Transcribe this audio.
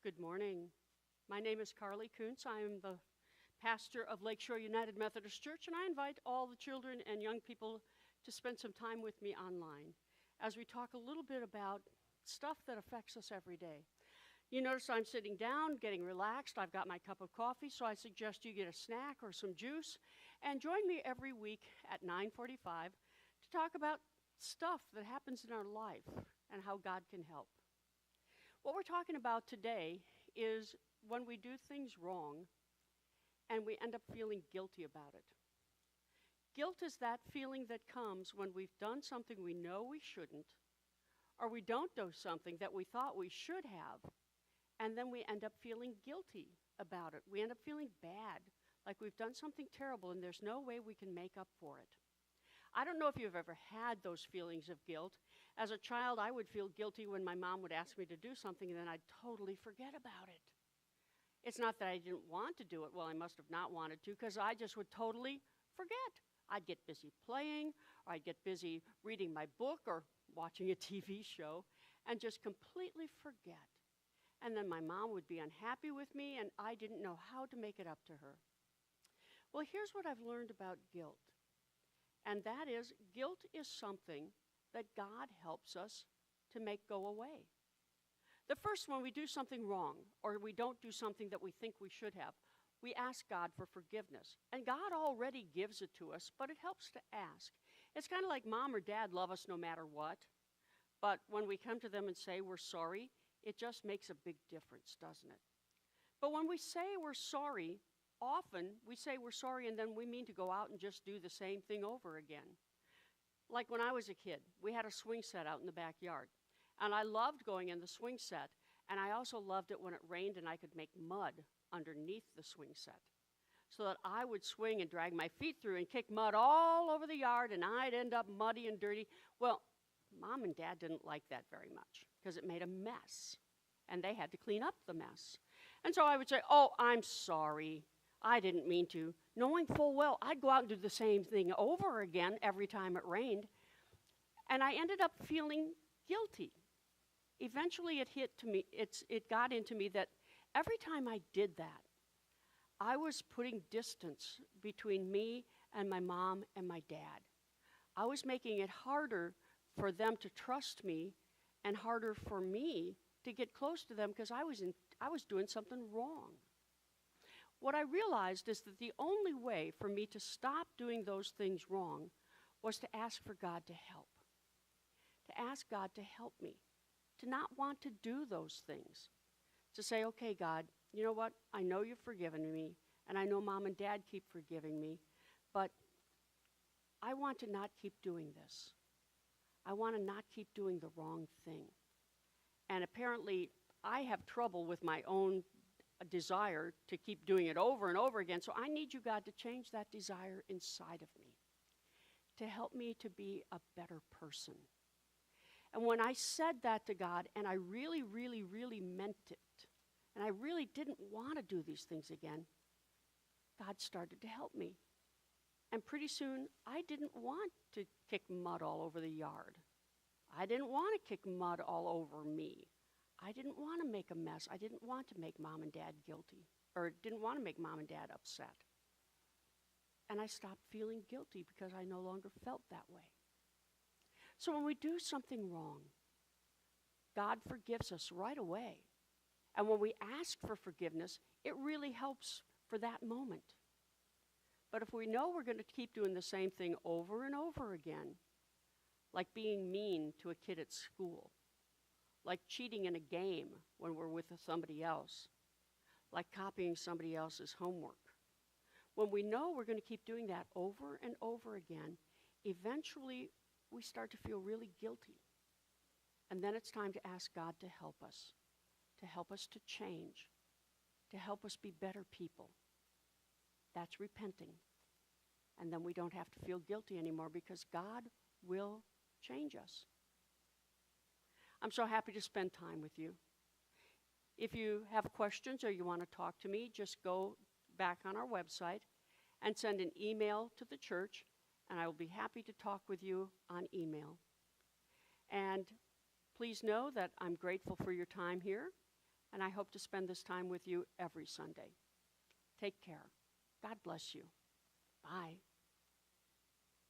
Good morning. My name is Carly Kuntz. I am the pastor of Lakeshore United Methodist Church, and I invite all the children and young people to spend some time with me online as we talk a little bit about stuff that affects us every day. You notice I'm sitting down, getting relaxed. I've got my cup of coffee, so I suggest you get a snack or some juice and join me every week at 9:45 to talk about stuff that happens in our life and how God can help. What we're talking about today is when we do things wrong and we end up feeling guilty about it. Guilt is that feeling that comes when we've done something we know we shouldn't, or we don't do something that we thought we should have, and then we end up feeling guilty about it. We end up feeling bad, like we've done something terrible and there's no way we can make up for it. I don't know if you've ever had those feelings of guilt. As a child, I would feel guilty when my mom would ask me to do something and then I'd totally forget about it. It's not that I didn't want to do it. Well, I must have not wanted to because I just would totally forget. I'd get busy playing, or I'd get busy reading my book or watching a TV show and just completely forget. And then my mom would be unhappy with me and I didn't know how to make it up to her. Well, here's what I've learned about guilt. And that is, guilt is something that God helps us to make go away. The first, when we do something wrong, or we don't do something that we think we should have, we ask God for forgiveness. And God already gives it to us, but it helps to ask. It's kind of like mom or dad love us no matter what. But when we come to them and say we're sorry, it just makes a big difference, doesn't it? But when we say we're sorry, often we say we're sorry and then we mean to go out and just do the same thing over again. Like when I was a kid, we had a swing set out in the backyard. And I loved going in the swing set. And I also loved it when it rained and I could make mud underneath the swing set. So that I would swing and drag my feet through and kick mud all over the yard and I'd end up muddy and dirty. Well, Mom and Dad didn't like that very much because it made a mess. And they had to clean up the mess. And so I would say, oh, I'm sorry. I didn't mean to, knowing full well I'd go out and do the same thing over again every time it rained. And I ended up feeling guilty. Eventually it got into me that every time I did that, I was putting distance between me and my mom and my dad. I was making it harder for them to trust me and harder for me to get close to them because I was doing something wrong. What I realized is that the only way for me to stop doing those things wrong was to ask for God to help. To ask God to help me. To not want to do those things. To say, okay, God, you know what? I know you've forgiven me, and I know Mom and Dad keep forgiving me, but I want to not keep doing this. I want to not keep doing the wrong thing. And apparently, I have trouble with my own desire to keep doing it over and over again. So I need you, God, to change that desire inside of me, to help me to be a better person. And when I said that to God, and I really, really, really meant it, and I really didn't want to do these things again, God started to help me. And pretty soon, I didn't want to kick mud all over the yard. I didn't want to kick mud all over me. I didn't want to make a mess. I didn't want to make Mom and Dad guilty, or didn't want to make Mom and Dad upset. And I stopped feeling guilty because I no longer felt that way. So when we do something wrong, God forgives us right away. And when we ask for forgiveness, it really helps for that moment. But if we know we're going to keep doing the same thing over and over again, like being mean to a kid at school, like cheating in a game when we're with somebody else, like copying somebody else's homework. When we know we're going to keep doing that over and over again, eventually we start to feel really guilty. And then it's time to ask God to help us to change, to help us be better people. That's repenting. And then we don't have to feel guilty anymore because God will change us. I'm so happy to spend time with you. If you have questions or you want to talk to me, just go back on our website and send an email to the church, and I will be happy to talk with you on email. And please know that I'm grateful for your time here, and I hope to spend this time with you every Sunday. Take care. God bless you. Bye.